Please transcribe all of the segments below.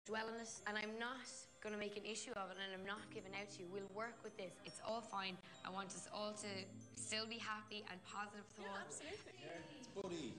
dwell on it, and I'm not going to make an issue of it, and I'm not giving out to you. We'll work with this. It's all fine. I want us all to still be happy and positive thoughts. Yeah, absolutely. Yeah, it's Buddy.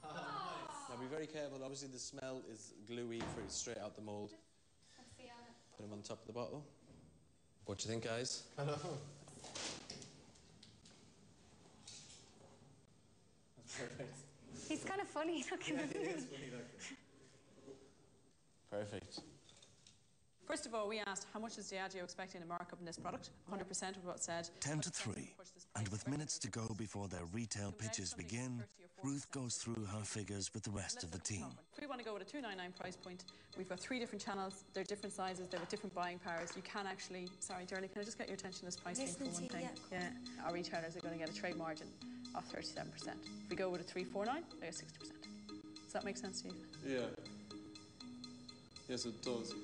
Nice. Now be very careful. Obviously the smell is gluey for it straight out the mould. Put him on top of the bottle. What do you think, guys? I know. That's perfect. He's kind of funny looking. Yeah, he is funny looking. Perfect. First of all, we asked how much is Diageo expecting a markup in this product. 100% of what said. 10 to 3, and with minutes to go before their retail pitches begin, Ruth goes through her figures with the rest of the team. If we want to go with a $2.99 price point, we've got 3 different channels. They're different sizes. They're with different buying powers. You can actually... Sorry, Geraldine, can I just get your attention to this pricing for one thing? Yeah. Our retailers are going to get a trade margin of 37%. If we go with a $3.49, they get 60%. Does that make sense to you? Yeah. Yes, it does.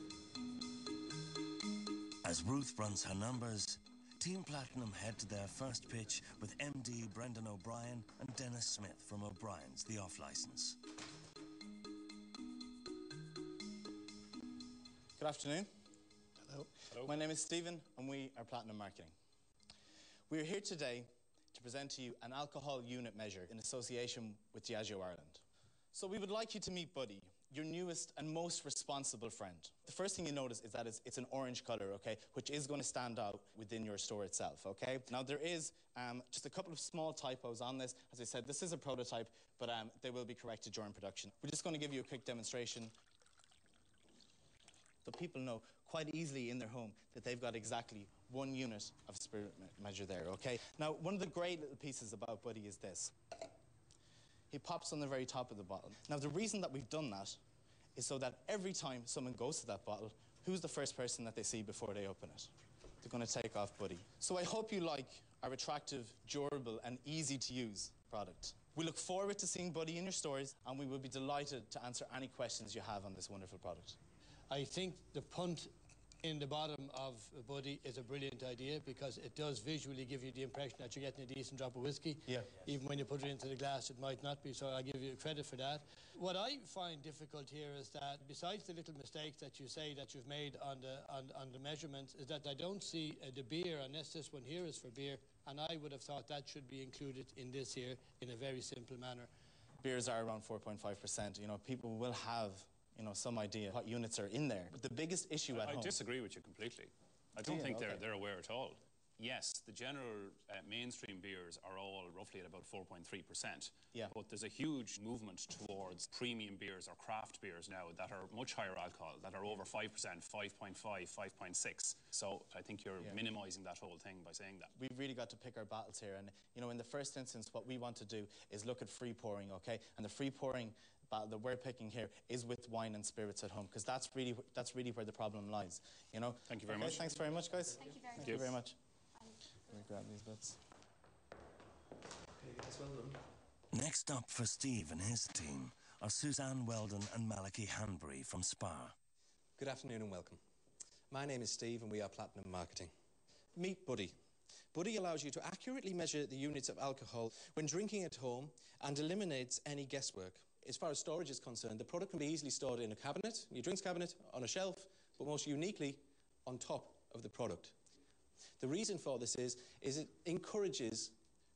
As Ruth runs her numbers, Team Platinum head to their first pitch with MD Brendan O'Brien and Dennis Smith from O'Brien's, the off-licence. Good afternoon. Hello. Hello. My name is Stephen, and we are Platinum Marketing. We are here today to present to you an alcohol unit measure in association with Diageo Ireland. So we would like you to meet Buddy, your newest and most responsible friend. The first thing you notice is that it's an orange colour, okay, which is going to stand out within your store itself, okay? Now, there is just a couple of small typos on this. As I said, this is a prototype, but they will be corrected during production. We're just going to give you a quick demonstration so people know quite easily in their home that they've got exactly 1 unit of spirit measure there, okay? Now, one of the great little pieces about Buddy is this. He pops on the very top of the bottle. Now, the reason that we've done that is so that every time someone goes to that bottle, who's the first person that they see before they open it? They're going to take off Buddy. So I hope you like our attractive, durable, and easy-to-use product. We look forward to seeing Buddy in your stores, and we will be delighted to answer any questions you have on this wonderful product. I think the punt in the bottom of Buddy is a brilliant idea because it does visually give you the impression that you're getting a decent drop of whiskey. Yeah. Even when you put it into the glass, it might not be, so I give you credit for that. What I find difficult here is that besides the little mistakes that you say that you've made on the measurements, is that I don't see the beer, unless this one here is for beer, and I would have thought that should be included in this here in a very simple manner. Beers are around 4.5%. You know, people will have some idea what units are in there. But the biggest issue at home... I disagree with you completely. I don't think they're aware at all. Yes, the general mainstream beers are all roughly at about 4.3%. Yeah. But there's a huge movement towards premium beers or craft beers now that are much higher alcohol, that are over 5%, 5.5, 5.6. So I think you're minimising that whole thing by saying that. We've really got to pick our battles here. And, in the first instance, what we want to do is look at free pouring, OK? And the free pouring battle that we're picking here is with wine and spirits at home, because that's really where the problem lies, Thank you very much. Thanks very much, guys. Thank you very much. Let me grab these bits. Okay, that's well done. Next up for Steve and his team are Suzanne Weldon and Malachi Hanbury from Spa. Good afternoon and welcome. My name is Steve and we are Platinum Marketing. Meet Buddy. Buddy allows you to accurately measure the units of alcohol when drinking at home and eliminates any guesswork. As far as storage is concerned, the product can be easily stored in a cabinet, your drinks cabinet, on a shelf, but most uniquely, on top of the product. The reason for this is it encourages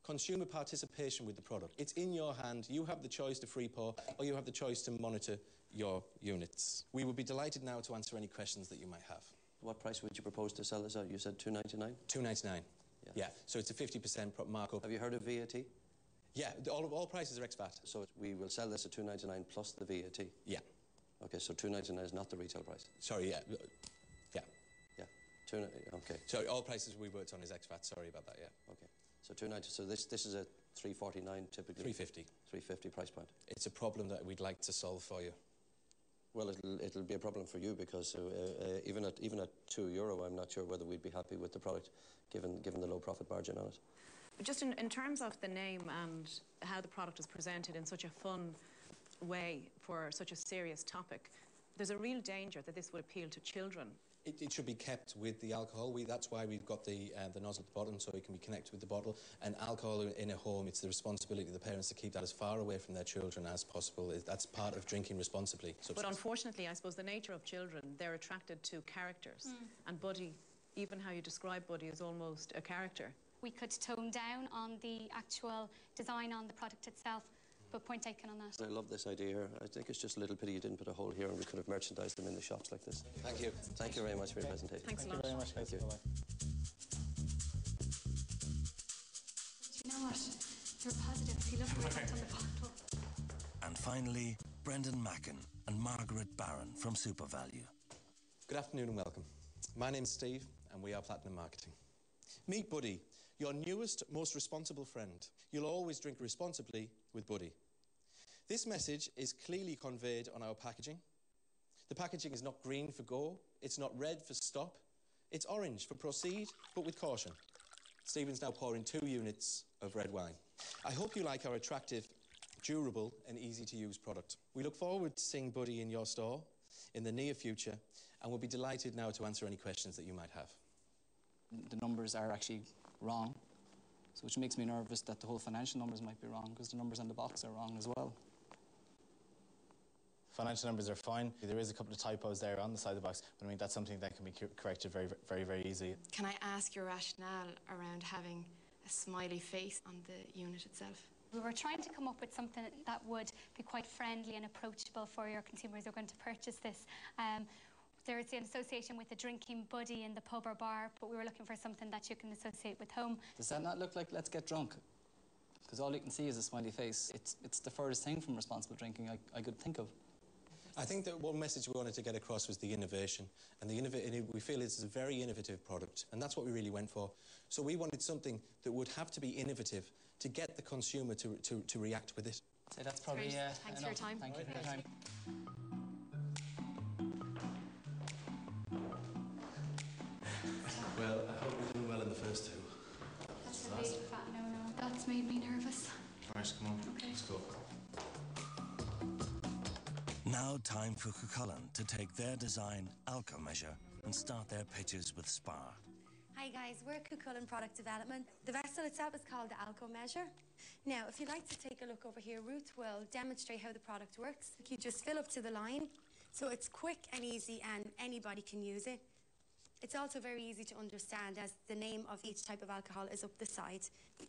consumer participation with the product. It's in your hand. You have the choice to free pour, or you have the choice to monitor your units. We would be delighted now to answer any questions that you might have. What price would you propose to sell this at? You said $2.99? $2.99. Yeah. So it's a 50% markup. Have you heard of VAT? Yeah, all prices are ex-VAT. So we will sell this at $2.99 plus the VAT? Yeah. Okay, so $2.99 is not the retail price? Sorry, yeah. Yeah. Yeah, okay. So all prices we worked on is ex-VAT, sorry about that, yeah. Okay. So $2.90, so this is a $3.49 typically? $3.50. $3.50 price point. It's a problem that we'd like to solve for you. Well, it'll be a problem for you because even at €2, I'm not sure whether we'd be happy with the product, given the low profit margin on it. Just in terms of the name and how the product is presented in such a fun way for such a serious topic, there's a real danger that this would appeal to children. It should be kept with the alcohol. That's why we've got the nozzle at the bottom, so it can be connected with the bottle. And alcohol in a home, it's the responsibility of the parents to keep that as far away from their children as possible. That's part of drinking responsibly. But unfortunately, I suppose the nature of children, they're attracted to characters. And Buddy, even how you describe Buddy, is almost a character. We could tone down on the actual design on the product itself. But point taken on that. I love this idea here. I think it's just a little pity you didn't put a hole here and we could have merchandised them in the shops like this. Thank you. Thank you very much for your presentation. Thanks a lot. Thank you very much. Thank you. Bye-bye. Do you know what? You're positive. He looked right on the bottle. And finally, Brendan Mackin and Margaret Barron from SuperValue. Good afternoon and welcome. My name's Steve and we are Platinum Marketing. Meet Buddy, your newest, most responsible friend. You'll always drink responsibly with Buddy. This message is clearly conveyed on our packaging. The packaging is not green for go, it's not red for stop, it's orange for proceed, but with caution. Stephen's now pouring 2 units of red wine. I hope you like our attractive, durable and easy to use product. We look forward to seeing Buddy in your store in the near future and we'll be delighted now to answer any questions that you might have. The numbers are actually wrong, so which makes me nervous that the whole financial numbers might be wrong because the numbers on the box are wrong as well. Financial numbers are fine. There is a couple of typos there on the side of the box, but I mean, that's something that can be corrected very easily. Can I ask your rationale around having a smiley face on the unit itself? We were trying to come up with something that would be quite friendly and approachable for your consumers who are going to purchase this. There is an association with a drinking buddy in the pub or bar, but we were looking for something that you can associate with home. Does that not look like let's get drunk? Because all you can see is a smiley face. It's the furthest thing from responsible drinking I could think of. I think that one message we wanted to get across was the innovation. And we feel it's a very innovative product, and that's what we really went for. So we wanted something that would have to be innovative to get the consumer to react with it. So that's probably Thanks for your time. Thank you for your time. Well, I hope we're doing well in the first 2. That's a big fat no-no. That's made me nervous. Right, come on. Okay. Let's go. Now time for Cullen to take their design alco measure and start their pitches with Spar. Hi guys, we're Cullen Product Development. The vessel itself is called the Alco Measure. Now, if you'd like to take a look over here, Ruth will demonstrate how the product works. You just fill up to the line, so it's quick and easy and anybody can use it. It's also very easy to understand as the name of each type of alcohol is up the side.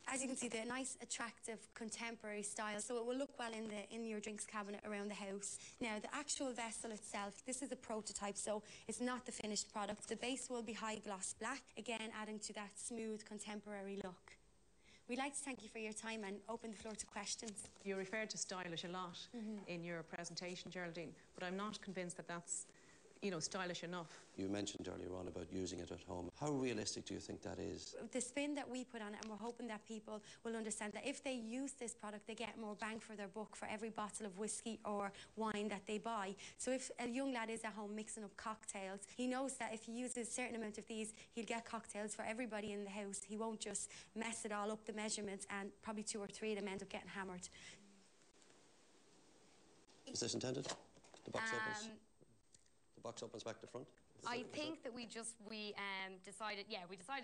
As you can see, they're nice, attractive, contemporary style, so it will look well in your drinks cabinet around the house. Now, the actual vessel itself, this is a prototype, so it's not the finished product. The base will be high gloss black, again adding to that smooth, contemporary look. We'd like to thank you for your time and open the floor to questions. You referred to stylish a lot in your presentation, Geraldine, but I'm not convinced that that's stylish enough. You mentioned earlier on about using it at home. How realistic do you think that is? The spin that we put on it, and we're hoping that people will understand that if they use this product, they get more bang for their buck for every bottle of whiskey or wine that they buy. So if a young lad is at home mixing up cocktails, he knows that if he uses a certain amount of these, he'll get cocktails for everybody in the house. He won't just mess it all up, the measurements, and probably 2 or 3 of them end up getting hammered. Is this intended? The box opens? The box opens back to front? I think that we decided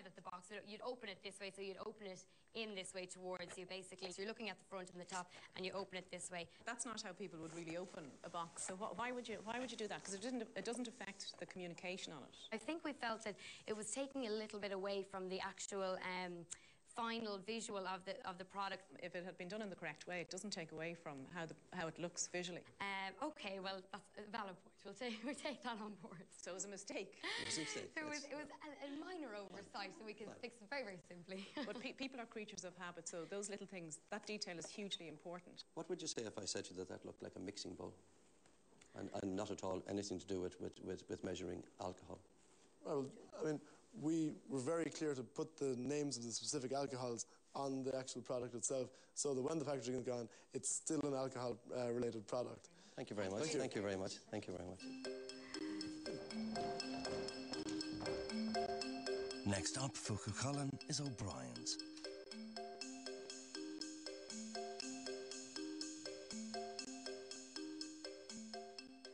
that the box, you'd open it this way, so you'd open it in this way towards you, basically. So you're looking at the front and the top, and you open it this way. That's not how people would really open a box. So why would you do that? Because it doesn't affect the communication on it. I think we felt that it was taking a little bit away from the actual final visual of the product. If it had been done in the correct way, it doesn't take away from how it looks visually. Okay, well, that's a valid point. We'll take that on board. So it was a mistake. It was a mistake. It was a minor oversight, so we can fix it very, very simply. But people are creatures of habit, so those little things, that detail is hugely important. What would you say if I said to you that looked like a mixing bowl? And not at all anything to do with measuring alcohol? Well, I mean, we were very clear to put the names of the specific alcohols on the actual product itself, so that when the packaging is gone, it's still an alcohol-related product. Thank you very much. Thank you very much. Thank you very much. Next up for Cullen is O'Brien's.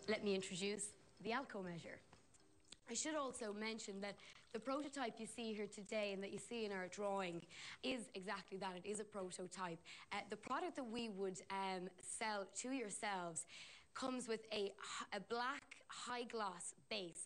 Let me introduce the Alco measure. I should also mention that the prototype you see here today and that you see in our drawing is exactly that. It is a prototype. The product that we would sell to yourselves comes with a black high gloss base